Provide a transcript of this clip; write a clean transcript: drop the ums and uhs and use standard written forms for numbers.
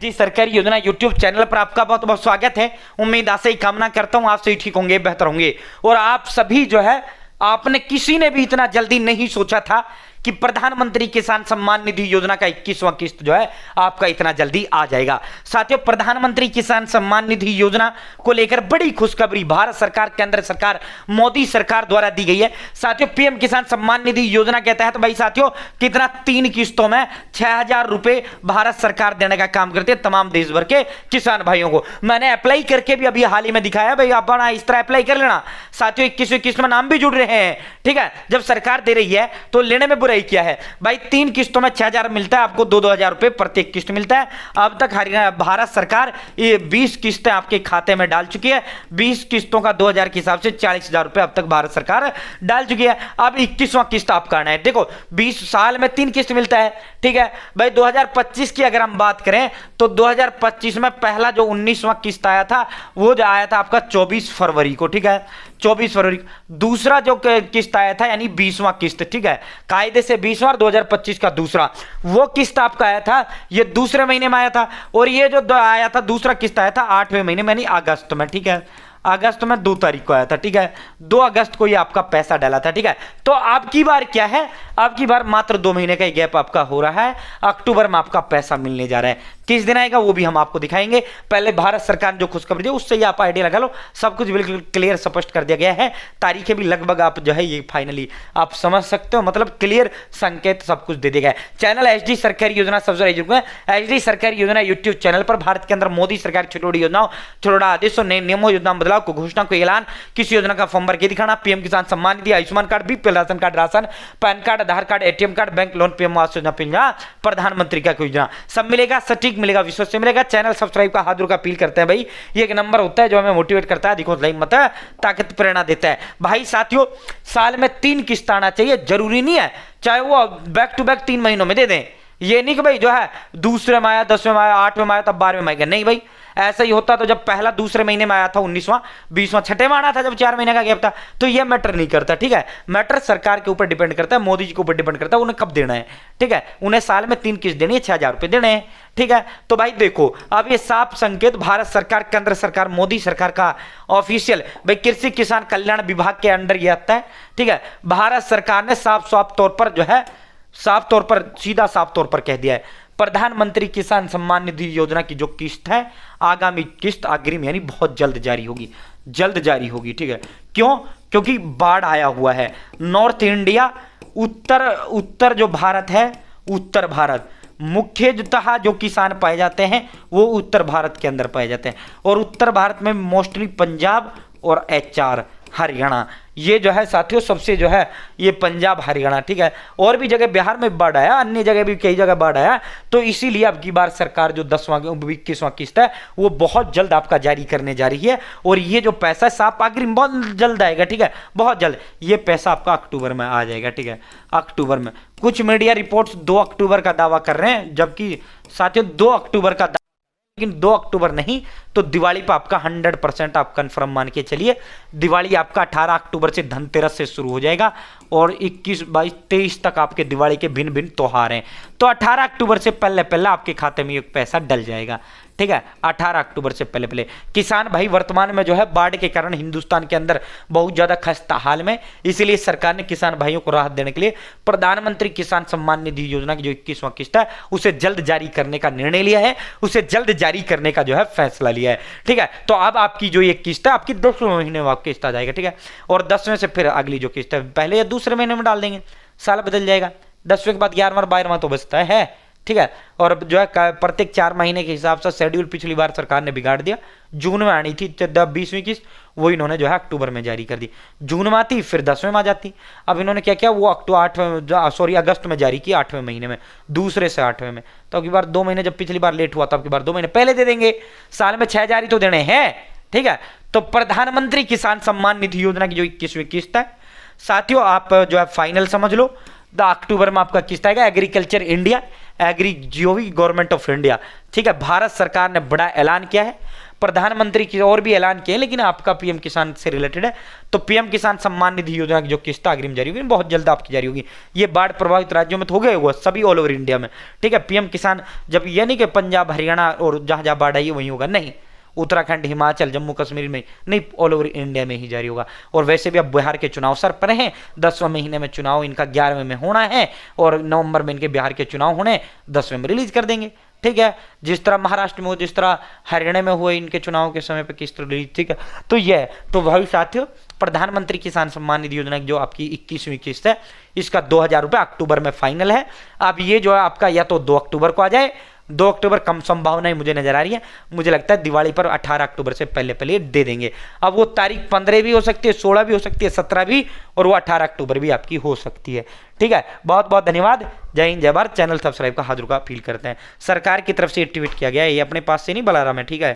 HD सरकारी योजना YouTube channel पर आपका बहुत बहुत स्वागत है। उम्मीद आशा ही कामना करता हूं आप सही ठीक होंगे, बेहतर होंगे। और आप सभी जो है, आपने किसी ने भी इतना जल्दी नहीं सोचा था कि प्रधानमंत्री किसान सम्मान निधि योजना का 21वां किस्त जो है आपका इतना जल्दी आ जाएगा। साथियों, प्रधानमंत्री किसान सम्मान निधि योजना को लेकर बड़ी खुशखबरी भारत सरकार, केंद्र सरकार, मोदी सरकार द्वारा दी गई है। साथियों, पीएम किसान सम्मान निधि योजना के तहत भाई साथियों कितना 3 किस्तों में 6000 रुपए भारत सरकार देने का काम करती है तमाम देश भर के किसान भाइयों को। मैंने अप्लाई करके भी अभी हाल ही में दिखाया, भाई आप इस तरह अप्लाई कर लेना। साथियों, 21वीं किस्त में नाम भी जुड़ रहे हैं। ठीक है, जब सरकार दे रही है तो लेने में किया है भाई। 3 किस्तों में 6000 मिलता है आपको, 2-2 हजार रुपए प्रत्येक किस्त मिलता है। अब तक भारत सरकार ये 20 किस्तें आपके खाते में डाल चुकी है। 20 किस्तों का 2000 के हिसाब से 40,000 रुपए अब तक भारत सरकार डाल चुकी है। अब 21वां किस्त आपका आना है। देखो, 20 साल में 3 किस्त मिलता है। ठीक है भाई, 2025 की अगर हम बात करें तो 2025 में पहला जो 19वां किस्त आया था वो जो आया था आपका 24 फरवरी को। ठीक है, 24 फरवरी। दूसरा जो किस्त आया था यानी 20वां किस्त, ठीक है, कायदे से 20वां और 2025 का दूसरा वो किस्त आपका आया था, ये दूसरे महीने में आया था। और ये जो आया था दूसरा किस्त आया था 8वें महीने में यानी अगस्त में। ठीक है, अगस्त में 2 तारीख को आया था। ठीक है, 2 अगस्त को ये आपका पैसा डाला था। ठीक है, तो अब की बार क्या है, अब की बार मात्र 2 महीने का गैप आपका हो रहा है। अक्टूबर में आपका पैसा मिलने जा रहा है। किस दिन आएगा वो भी हम आपको दिखाएंगे। पहले भारत सरकार ने जो खुशखबरी दी उससे ही आप आइडिया लगा लो। सब कुछ बिल्कुल क्लियर स्पष्ट कर दिया गया है। तारीखें भी लगभग आप जो है ये फाइनली आप समझ सकते हो, मतलब क्लियर संकेत सब कुछ दे दिया गया है। चैनल एचडी सरकारी योजना सबसे एचडी सरकारी योजना यूट्यूब चैनल पर भारत के अंदर मोदी सरकार छोटी बड़ी योजनाओं, छोटा आदेशों, नए नियमों, योजना बदलाव को, घोषणा को, ऐलान, किसी योजना का फॉर्म भर के दिखाना, PM Kisan Samman Nidhi, Ayushman card, BPL ration card, ration, pan card, Aadhaar card, ATM card, bank loan, PM Awas Yojana, प्रधानमंत्री का योजना, सब मिलेगा, सटीक मिलेगा, विश्वसनीय से मिलेगा। चैनल सब्सक्राइब का हाथ जोड़कर अपील करते हैं भाई। ये एक नंबर होता है जो हमें मोटिवेट करता है, देखो लाइक मत ताकत प्रेरणा देता है भाई। साथियों, साल में 3 किस्त आना चाहिए, जरूरी नहीं है चाहे वो बैक टू बैक 3 महीनों में दे दें। ये नहीं कि भाई जो है दूसरे में आया, 10वें में आया, 8वें में आया तब 12वें में आएगा, नहीं भाई। ऐसा ही होता तो जब पहला दूसरे महीने में आया था 19वां, 20वां, 6ठे में आना था जब 4 महीने का गैप था, तो ये मैटर नहीं करता। ठीक है, मैटर सरकार के ऊपर डिपेंड करता है, मोदी जी के ऊपर डिपेंड करता है उन्हें कब देना है। ठीक है, उन्हें साल में 3 किस्त देनी है, 6000 रुपए देने हैं। ठीक है, तो भाई देखो अब ये साफ संकेत भारत सरकार, केंद्र सरकार, मोदी सरकार का ऑफिशियल भाई कृषि किसान कल्याण विभाग के अंडर ये आता है। ठीक है, भारत सरकार ने साफ तौर पर जो है साफ तौर पर सीधा साफ तौर पर कह दिया है प्रधानमंत्री किसान सम्मान निधि योजना की जो किस्त है, आगामी किस्त अग्रिम यानी बहुत जल्द जारी होगी, जल्द जारी होगी। ठीक है, क्यों? क्योंकि बाढ़ आया हुआ है। नॉर्थ इंडिया, उत्तर जो भारत है, उत्तर भारत मुख्यतः जो किसान पाए जाते हैं वो उत्तर भारत के अंदर पाए जाते हैं। और उत्तर भारत में मोस्टली पंजाब और एचआर हरियाणा, ये जो है साथियों सबसे जो है ये पंजाब हरियाणा। ठीक है, और भी जगह बिहार में बाढ़ आया, अन्य जगह भी कई जगह बाढ़ आया। तो इसीलिए अब की बार सरकार जो 21वां किस्त है वो बहुत जल्द आपका जारी करने जा रही है। और ये जो पैसा साफ अग्रिम बहुत जल्द आएगा। ठीक है, बहुत जल्द ये पैसा आपका अक्टूबर में आ जाएगा। ठीक है, अक्टूबर में। कुछ मीडिया रिपोर्ट्स 2 अक्टूबर का दावा कर रहे हैं, जबकि साथियों 2 अक्टूबर का, लेकिन 2 अक्टूबर नहीं तो दिवाली पर आपका 100% आप कंफर्म मान के चलिए। दिवाली आपका 18 अक्टूबर से धनतेरस से शुरू हो जाएगा और 21, 22, 23 तक आपके दिवाली के भिन्न भिन्न त्योहार हैं। तो 18 अक्टूबर से पहले आपके खाते में एक पैसा डल जाएगा। ठीक है, 18 अक्टूबर से पहले किसान भाई वर्तमान में जो है बाढ़ के कारण हिंदुस्तान के अंदर बहुत ज्यादा खस्ता हाल में, इसीलिए सरकार ने किसान भाइयों को राहत देने के लिए प्रधानमंत्री किसान सम्मान निधि योजना की जो 21वां किस्त है उसे जल्द जारी करने का निर्णय लिया है, उसे जल्द जारी करने का जो है फैसला लिया है। ठीक है, तो अब आपकी जो ये किस्त है आपकी 10वें महीने में आपकी किस्त आ जाएगा। ठीक है, और 10वें से फिर अगली जो किस्त है पहले या दूसरे महीने में डाल देंगे, साल बदल जाएगा। 10वें के बाद 11वां 12वां तो बचता है। ठीक है, और जो है प्रत्येक 4 महीने के हिसाब से शेड्यूल पिछली बार सरकार ने बिगाड़ दिया। जून में आनी थी 20वीं किस्त, वो इन्होंने जो है अक्टूबर में जारी कर दी। जून में आती फिर 10वें में आ जाती। अब इन्होंने क्या किया, वो अगस्त में जारी की 8वें महीने में, दूसरे से 8वें में। तो अगली बार 2 महीने, जब पिछली बार लेट हुआ तो अगली बार 2 महीने पहले दे देंगे। साल में 6 जारी तो देने हैं। ठीक है, तो प्रधानमंत्री किसान सम्मान निधि योजना की जो 21वीं किस्त है साथियों आप जो है फाइनल समझ लो, अक्टूबर में आपका किस्त आएगा। Agriculture India, agri GOV, government of India. ठीक है, भारत सरकार ने बड़ा ऐलान किया है। प्रधानमंत्री की और भी ऐलान किए, लेकिन आपका पीएम किसान से रिलेटेड है। तो पीएम किसान सम्मान निधि योजना की जो किस्त अग्रिम जारी होगी बहुत जल्द आपकी जारी होगी। ये बाढ़ प्रभावित राज्यों में तो हो गए हुआ सभी ऑल ओवर इंडिया में, ठीक है। पीएम किसान जब ये नहीं कि पंजाब हरियाणा और जहां जहां बाढ़ आई वहीं होगा, नहीं, उत्तराखंड हिमाचल जम्मू कश्मीर में नहीं, ऑल ओवर इंडिया में ही जारी होगा। और वैसे भी अब बिहार के चुनाव सर पर हैं, 10वें महीने में चुनाव इनका 11वें में होना है और नवंबर में इनके बिहार के चुनाव होने, 10वें में रिलीज कर देंगे, ठीक है। जिस तरह महाराष्ट्र में हो, जिस तरह हरियाणा में हुए इनके चुनाव के समय पे किस्त रिलीज, ठीक है। तो यह तो भाई साथियों प्रधानमंत्री किसान सम्मान निधि योजना की जो आपकी 21वीं किस्त है इसका 2000 रुपये अक्टूबर में फाइनल है। अब ये जो है आपका या तो 2 अक्टूबर को आ जाए, 2 अक्टूबर कम संभावना ही मुझे नजर आ रही है, मुझे लगता है दिवाली पर 18 अक्टूबर से पहले पहले दे देंगे। अब वो तारीख 15 भी हो सकती है, 16 भी हो सकती है, 17 भी, और वो 18 अक्टूबर भी आपकी हो सकती है, ठीक है। बहुत बहुत धन्यवाद, जय हिंद जय भारत। चैनल सब्सक्राइब का हाथ रुका अपील करते हैं। सरकार की तरफ से ट्वीट किया गया है, ये अपने पास से नहीं बता रहा मैं, ठीक है।